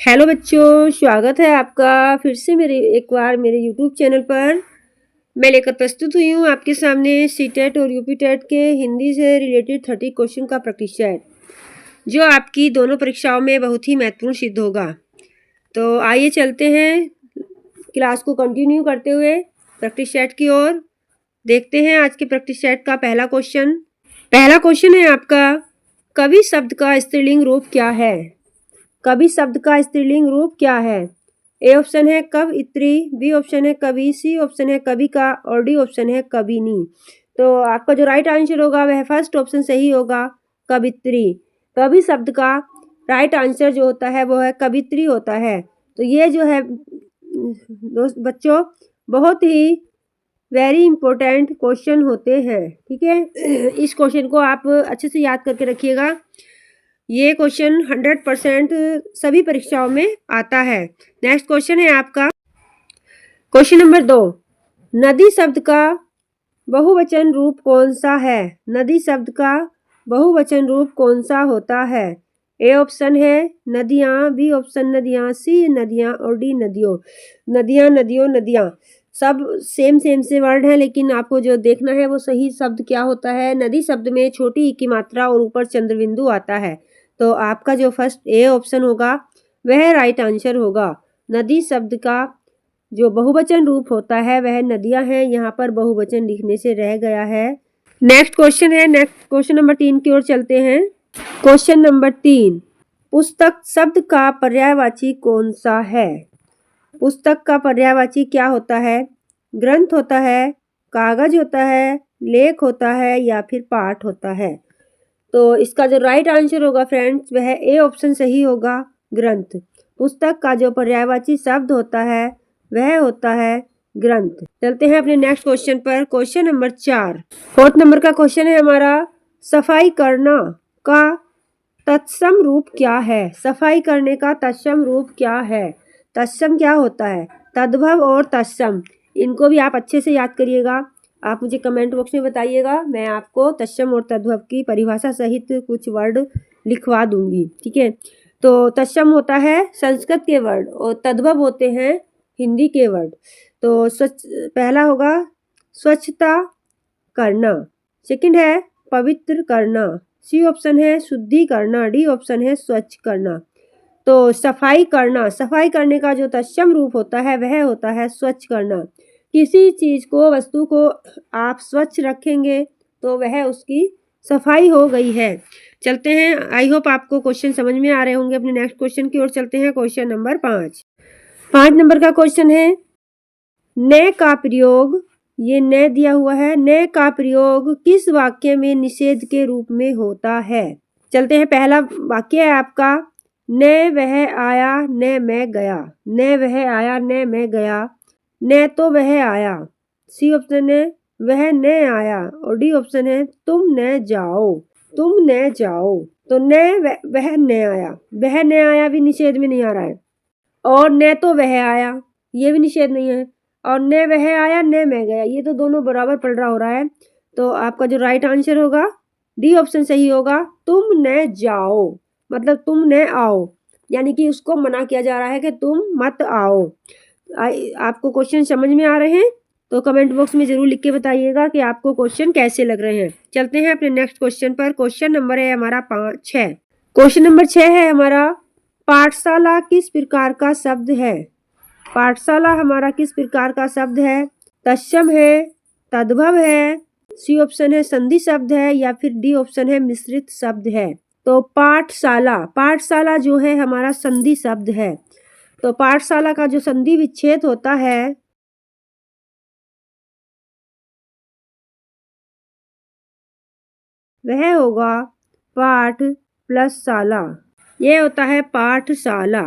Hello बच्चों, स्वागत है आपका फिर से एक बार मेरे यूट्यूब चैनल पर। मैं लेकर प्रस्तुत हुई हूँ आपके सामने सीटेट और यूपीटेट के हिंदी से रिलेटेड 30 क्वेश्चन का प्रैक्टिस सेट, जो आपकी दोनों परीक्षाओं में बहुत ही महत्वपूर्ण सिद्ध होगा। तो आइए चलते हैं क्लास को कंटिन्यू करते हुए प्रैक्टिस सेट की ओर। देखते हैं आज के प्रैक्टिस सेट का पहला क्वेश्चन है आपका, कवि शब्द का स्त्रीलिंग रूप क्या है? कवि शब्द का स्त्रीलिंग रूप क्या है? ए ऑप्शन है कवयित्री, बी ऑप्शन है कवि, सी ऑप्शन है कविका और डी ऑप्शन है कविनी। तो आपका जो राइट आंसर होगा वह फर्स्ट ऑप्शन सही होगा, कवित्री। कवि शब्द का राइट आंसर जो होता है वो है कवित्री होता है। तो ये जो है दोस्त बच्चों बहुत ही वेरी इंपॉर्टेंट क्वेश्चन होते हैं, ठीक है। इस क्वेश्चन को आप अच्छे से याद करके रखिएगा। ये क्वेश्चन 100% सभी परीक्षाओं में आता है। नेक्स्ट क्वेश्चन है आपका क्वेश्चन नंबर 2, नदी शब्द का बहुवचन रूप कौन सा है? नदी शब्द का बहुवचन रूप कौन सा होता है? ए ऑप्शन है नदियाँ, बी ऑप्शन नदियाँ, सी नदियाँ और डी नदियों। नदियाँ सब सेम से वर्ड है, लेकिन आपको जो देखना है वो सही शब्द क्या होता है। नदी शब्द में छोटी ई की मात्रा और ऊपर चंद्रबिंदु आता है। तो आपका जो फर्स्ट ए ऑप्शन होगा वह राइट आंसर होगा। नदी शब्द का जो बहुवचन रूप होता है वह नदियां हैं। यहाँ पर बहुवचन लिखने से रह गया है। नेक्स्ट क्वेश्चन नंबर 3 की ओर चलते हैं। क्वेश्चन नंबर 3, पुस्तक शब्द का पर्यायवाची कौन सा है? पुस्तक का पर्यायवाची क्या होता है? ग्रंथ होता है, कागज होता है, लेख होता है या फिर पाठ होता है? तो इसका जो राइट आंसर होगा फ्रेंड्स वह ए ऑप्शन सही होगा, ग्रंथ। पुस्तक का जो पर्यायवाची शब्द होता है वह होता है ग्रंथ। चलते हैं अपने नेक्स्ट क्वेश्चन पर। क्वेश्चन नंबर 4, 4th नंबर का क्वेश्चन है हमारा, सफाई करना का तत्सम रूप क्या है? सफाई करने का तत्सम रूप क्या है? तत्सम क्या होता है? तद्भव और तत्सम, इनको भी आप अच्छे से याद करिएगा। आप मुझे कमेंट बॉक्स में बताइएगा, मैं आपको तत्सम और तद्भव की परिभाषा सहित कुछ वर्ड लिखवा दूंगी, ठीक है। तो तत्सम होता है संस्कृत के वर्ड और तद्भव होते हैं हिंदी के वर्ड। तो पहला होगा स्वच्छता करना, सेकंड है पवित्र करना, सी ऑप्शन है शुद्धि करना, डी ऑप्शन है स्वच्छ करना। तो सफाई करने का जो तत्सम रूप होता है वह होता है स्वच्छ करना। किसी चीज़ को, वस्तु को आप स्वच्छ रखेंगे तो वह उसकी सफाई हो गई है। चलते हैं, आई होप आपको क्वेश्चन समझ में आ रहे होंगे। अपने नेक्स्ट क्वेश्चन की ओर चलते हैं। क्वेश्चन नंबर 5, 5 नंबर का क्वेश्चन है, न का प्रयोग, ये न दिया हुआ है, न का प्रयोग किस वाक्य में निषेध के रूप में होता है? चलते हैं, पहला वाक्य है आपका, न वह आया न मैं गया। न वह आया न मैं गया, न तो वह आया, सी ऑप्शन है वह न आया और डी ऑप्शन है तुम न जाओ। तो वह न आया, वह न आया भी निषेध में नहीं आ रहा है, और न तो वह आया ये भी निषेध नहीं है, और न वह आया न मैं गया, ये तो दोनों बराबर पड़ रहा हो रहा है। तो आपका जो राइट आंसर होगा डी ऑप्शन सही होगा, तुम न जाओ, मतलब तुम न आओ, यानी कि उसको मना किया जा रहा है कि तुम मत आओ। आपको क्वेश्चन समझ में आ रहे हैं तो कमेंट बॉक्स में जरूर लिख के बताइएगा कि आपको क्वेश्चन कैसे लग रहे हैं। चलते हैं अपने नेक्स्ट क्वेश्चन पर। क्वेश्चन नंबर है हमारा 6। क्वेश्चन नंबर 6 है हमारा, पाठशाला किस प्रकार का शब्द है? पाठशाला हमारा किस प्रकार का शब्द है? तत्सम है, तद्भव है, सी ऑप्शन है संधि शब्द है या फिर डी ऑप्शन है मिश्रित शब्द है। तो पाठशाला जो है हमारा संधि शब्द है। तो पाठशाला का जो संधि विच्छेद होता है वह होगा पाठ प्लस शाला, ये होता है पाठशाला।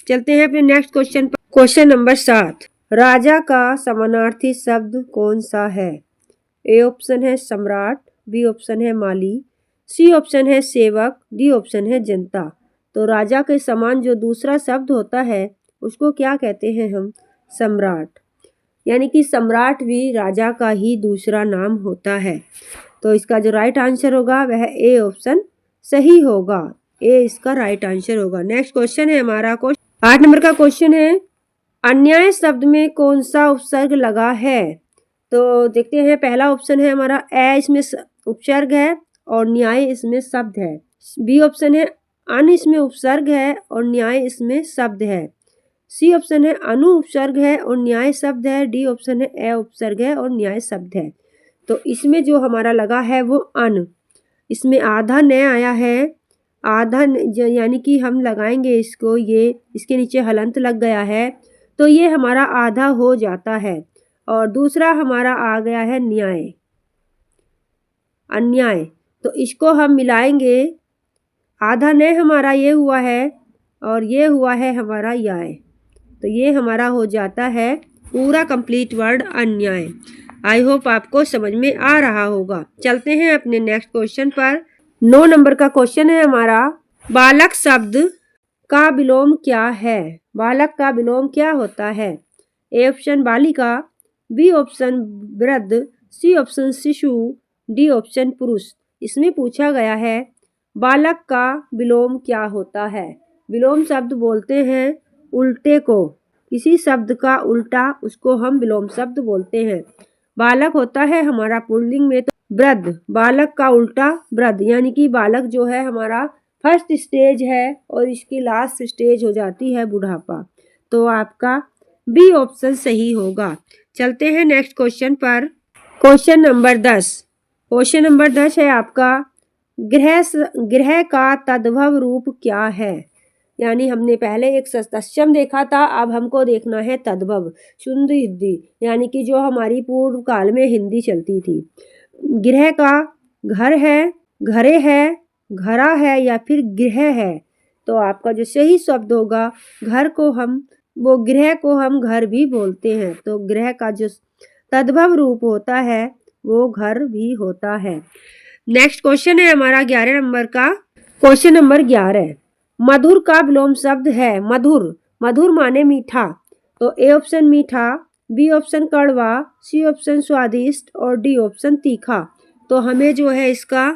चलते हैं अपने नेक्स्ट क्वेश्चन पर। क्वेश्चन नंबर 7, राजा का समानार्थी शब्द कौन सा है? ए ऑप्शन है सम्राट, बी ऑप्शन है माली, सी ऑप्शन है सेवक, डी ऑप्शन है जनता। तो राजा के समान जो दूसरा शब्द होता है उसको क्या कहते हैं हम? सम्राट, यानी कि सम्राट भी राजा का ही दूसरा नाम होता है। तो इसका जो राइट आंसर होगा वह ए ऑप्शन सही होगा, ए इसका राइट आंसर होगा। नेक्स्ट क्वेश्चन है हमारा 8 नंबर का क्वेश्चन है, अन्याय शब्द में कौन सा उपसर्ग लगा है? तो देखते हैं, पहला ऑप्शन है हमारा ए, इसमें उपसर्ग है और न्याय इसमें शब्द है। बी ऑप्शन है अन, इसमें उपसर्ग है और न्याय इसमें शब्द है। सी ऑप्शन है अनु उपसर्ग है और न्याय शब्द है। डी ऑप्शन है ए उपसर्ग है और न्याय शब्द है। तो इसमें जो हमारा लगा है वो अन, इसमें आधा न आया है, आधा यानी कि हम लगाएंगे इसको, ये इसके नीचे हलंत लग गया है तो ये हमारा आधा हो जाता है। और दूसरा हमारा आ गया है न्याय, अन्याय, तो इसको हम मिलाएंगे, आधा न हमारा ये हुआ है और ये हुआ है हमारा याय, तो ये हमारा हो जाता है पूरा कंप्लीट वर्ड अन्याय। आई होप आपको समझ में आ रहा होगा। चलते हैं अपने नेक्स्ट क्वेश्चन पर। 9 नंबर का क्वेश्चन है हमारा, बालक शब्द का विलोम क्या है? बालक का विलोम क्या होता है? ए ऑप्शन बालिका, बी ऑप्शन वृद्ध, सी ऑप्शन शिशु, डी ऑप्शन पुरुष। इसमें पूछा गया है बालक का विलोम क्या होता है? विलोम शब्द बोलते हैं उल्टे को, किसी शब्द का उल्टा उसको हम विलोम शब्द बोलते हैं। बालक होता है हमारा पुल्लिंग में तो वृद्ध, बालक का उल्टा वृद्ध, यानी कि बालक जो है हमारा फर्स्ट स्टेज है और इसकी लास्ट स्टेज हो जाती है बुढ़ापा। तो आपका बी ऑप्शन सही होगा। चलते हैं नेक्स्ट क्वेश्चन पर। Question number 10। क्वेश्चन नंबर 10 है आपका, ग्रह का तद्भव रूप क्या है? यानी हमने पहले एक तत्सम देखा था, अब हमको देखना है तद्भव शुद्ध हिंदी, यानी कि जो हमारी पूर्व काल में हिंदी चलती थी। गृह का घर है, घरे है, घरा है या फिर गृह है, तो आपका जो सही शब्द होगा घर को हम, वो गृह को हम घर भी बोलते हैं, तो गृह का जो तद्भव रूप होता है वो घर भी होता है। नेक्स्ट क्वेश्चन है हमारा 11 नंबर का। क्वेश्चन नंबर 11, मधुर का विलोम शब्द है मधुर, मधुर माने मीठा, तो ए ऑप्शन मीठा, बी ऑप्शन कड़वा, सी ऑप्शन स्वादिष्ट और डी ऑप्शन तीखा। तो हमें जो है इसका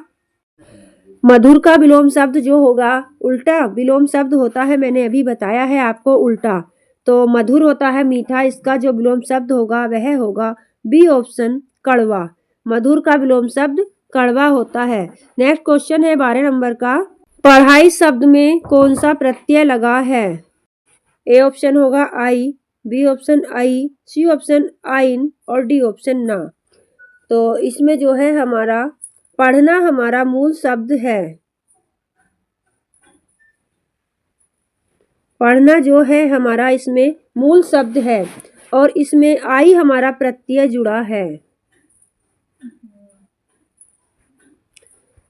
मधुर का विलोम शब्द जो होगा, उल्टा विलोम शब्द होता है, मैंने अभी बताया है आपको उल्टा, तो मधुर होता है मीठा, इसका जो विलोम शब्द होगा वह होगा बी ऑप्शन कड़वा। मधुर का विलोम शब्द कड़वा होता है। नेक्स्ट क्वेश्चन है 12 नंबर का, पढ़ाई शब्द में कौन सा प्रत्यय लगा है? ए ऑप्शन होगा आई, बी ऑप्शन आई, सी ऑप्शन आइन और डी ऑप्शन ना। तो इसमें जो है हमारा पढ़ना हमारा मूल शब्द है, पढ़ना जो है हमारा इसमें मूल शब्द है और इसमें आई हमारा प्रत्यय जुड़ा है,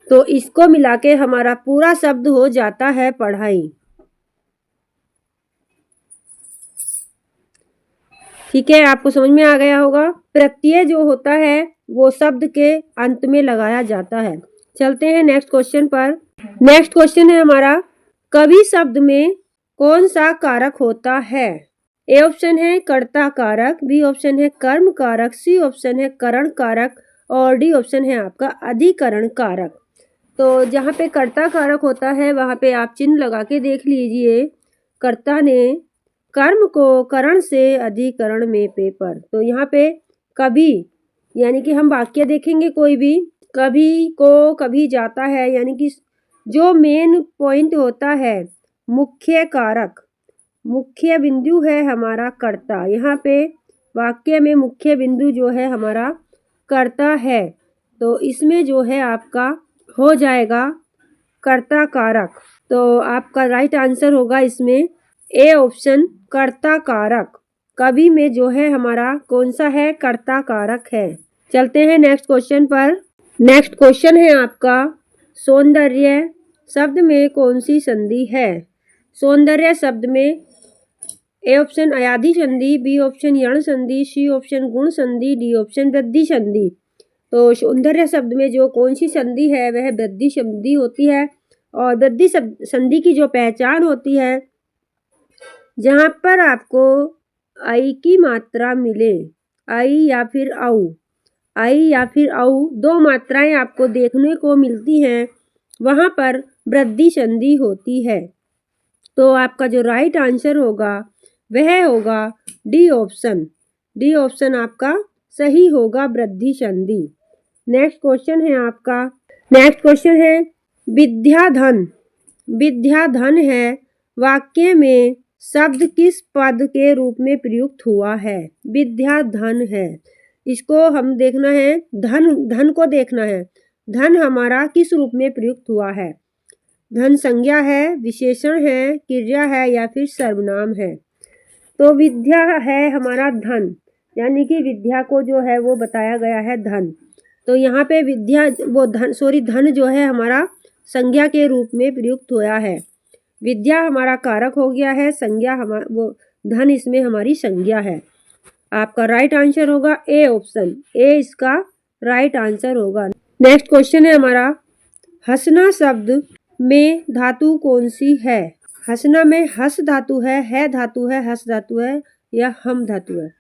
तो इसको मिला के हमारा पूरा शब्द हो जाता है पढ़ाई। ठीक है, आपको समझ में आ गया होगा। प्रत्यय जो होता है वो शब्द के अंत में लगाया जाता है। चलते हैं नेक्स्ट क्वेश्चन पर। नेक्स्ट क्वेश्चन है हमारा, कवि शब्द में कौन सा कारक होता है? ए ऑप्शन है कर्ता कारक, बी ऑप्शन है कर्म कारक, सी ऑप्शन है करण कारक और डी ऑप्शन है आपका अधिकरण कारक। तो जहाँ पे कर्ता कारक होता है वहाँ पे आप चिन्ह लगा के देख लीजिए, कर्ता ने कर्म को करण से अधिकरण में पेपर, तो यहाँ पे कभी, यानी कि हम वाक्य देखेंगे कोई भी, कभी को कभी जाता है, यानी कि जो मेन पॉइंट होता है, मुख्य कारक, मुख्य बिंदु है हमारा कर्ता, यहाँ पे वाक्य में मुख्य बिंदु जो है हमारा कर्ता है, तो इसमें जो है आपका हो जाएगा कर्ता कारक। तो आपका राइट आंसर होगा इसमें ए ऑप्शन कर्ता कारक। कवि में जो है हमारा कौन सा है? कर्ता कारक है। चलते हैं नेक्स्ट क्वेश्चन पर। नेक्स्ट क्वेश्चन है आपका, सौंदर्य शब्द में कौन सी संधि है? सौंदर्य शब्द में ए ऑप्शन अयाधि संधि, बी ऑप्शन यण संधि, सी ऑप्शन गुण संधि, डी ऑप्शन वृद्धि संधि। तो सौंदर्य शब्द में जो कौन सी संधि है वह वृद्धि संधि होती है, और वृद्धि संधि की जो पहचान होती है, जहाँ पर आपको आई की मात्रा मिले, आई या फिर औ, आई या फिर औ दो मात्राएं आपको देखने को मिलती हैं, वहाँ पर वृद्धि संधि होती है। तो आपका जो राइट आंसर होगा वह होगा डी ऑप्शन। डी ऑप्शन आपका सही होगा, वृद्धि संधि। नेक्स्ट क्वेश्चन है आपका, नेक्स्ट क्वेश्चन है विद्याधन। विद्याधन है वाक्य में शब्द किस पद के रूप में प्रयुक्त हुआ है? विद्याधन है, इसको हम देखना है, धन, धन को देखना है। धन हमारा किस रूप में प्रयुक्त हुआ है? धन संज्ञा है, विशेषण है, क्रिया है या फिर सर्वनाम है? तो विद्या है हमारा धन, यानी कि विद्या को जो है वो बताया गया है धन। तो यहाँ पे विद्या वो धन जो है हमारा संज्ञा के रूप में प्रयुक्त हुआ है। विद्या हमारा कारक हो गया है, संज्ञा वो धन इसमें हमारी संज्ञा है। आपका राइट आंसर होगा ए ऑप्शन। ए इसका राइट आंसर होगा। नेक्स्ट क्वेश्चन है हमारा, हंसना शब्द में धातु कौन सी है? हंसना में हस धातु है धातु है, हस धातु है या हम धातु है?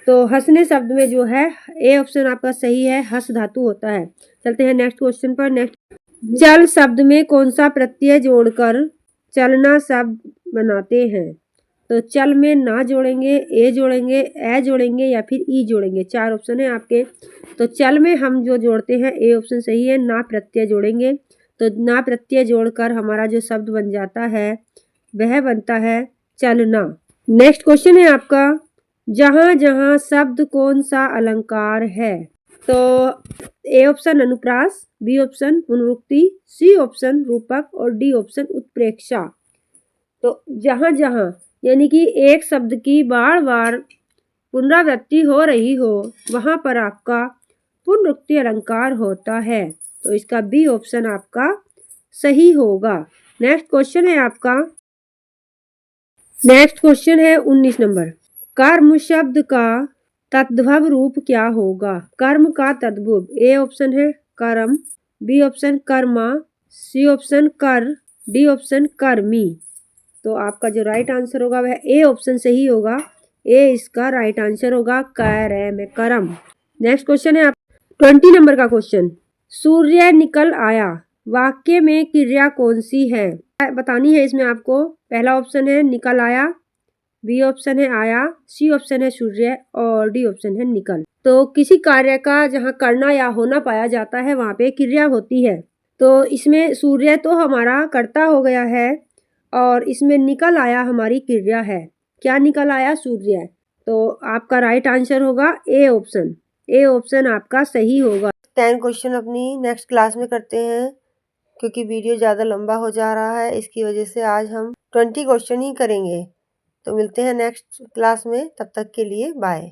तो हंसने शब्द में जो है ए ऑप्शन आपका सही है, हस धातु होता है। चलते हैं नेक्स्ट क्वेश्चन पर। नेक्स्ट, चल शब्द में कौन सा प्रत्यय जोड़कर चलना शब्द बनाते हैं? तो चल में ना जोड़ेंगे, ए जोड़ेंगे, ए जोड़ेंगे या फिर ई जोड़ेंगे। चार ऑप्शन है आपके। तो चल में हम जो जोड़ते हैं ए ऑप्शन सही है, ना प्रत्यय जोड़ेंगे। तो ना प्रत्यय जोड़कर हमारा जो शब्द बन जाता है वह बनता है चलना। नेक्स्ट क्वेश्चन है आपका, जहाँ जहाँ शब्द कौन सा अलंकार है? तो ए ऑप्शन अनुप्रास, बी ऑप्शन पुनरुक्ति, सी ऑप्शन रूपक और डी ऑप्शन उत्प्रेक्षा। तो जहाँ जहाँ यानी कि एक शब्द की बार बार पुनरावृत्ति हो रही हो वहाँ पर आपका पुनरुक्ति अलंकार होता है। तो इसका बी ऑप्शन आपका सही होगा। नेक्स्ट क्वेश्चन है आपका, नेक्स्ट क्वेश्चन है 19 नंबर, कर्म शब्द का तद्भव रूप क्या होगा? कर्म का तद्भव, ए ऑप्शन है कर्म, बी ऑप्शन कर्मा, सी ऑप्शन कर, डी ऑप्शन कर्मी। तो आपका जो राइट आंसर होगा वह ए ऑप्शन सही होगा। ए इसका राइट आंसर होगा, कर्म कर्म। नेक्स्ट क्वेश्चन है आप 20 नंबर का क्वेश्चन, सूर्य निकल आया वाक्य में क्रिया कौन सी है? बतानी है इसमें आपको। पहला ऑप्शन है निकल आया, बी ऑप्शन है आया, सी ऑप्शन है सूर्य और डी ऑप्शन है निकल। तो किसी कार्य का जहाँ करना या होना पाया जाता है वहाँ पे क्रिया होती है। तो इसमें सूर्य तो हमारा कर्ता हो गया है और इसमें निकल आया हमारी क्रिया है। क्या निकल आया? सूर्य। तो आपका राइट आंसर होगा ए ऑप्शन। ए ऑप्शन आपका सही होगा। 10 क्वेश्चन अपनी नेक्स्ट क्लास में करते हैं, क्योंकि वीडियो ज़्यादा लंबा हो जा रहा है, इसकी वजह से आज हम 20 क्वेश्चन ही करेंगे। तो मिलते हैं नेक्स्ट क्लास में, तब तक के लिए बाय।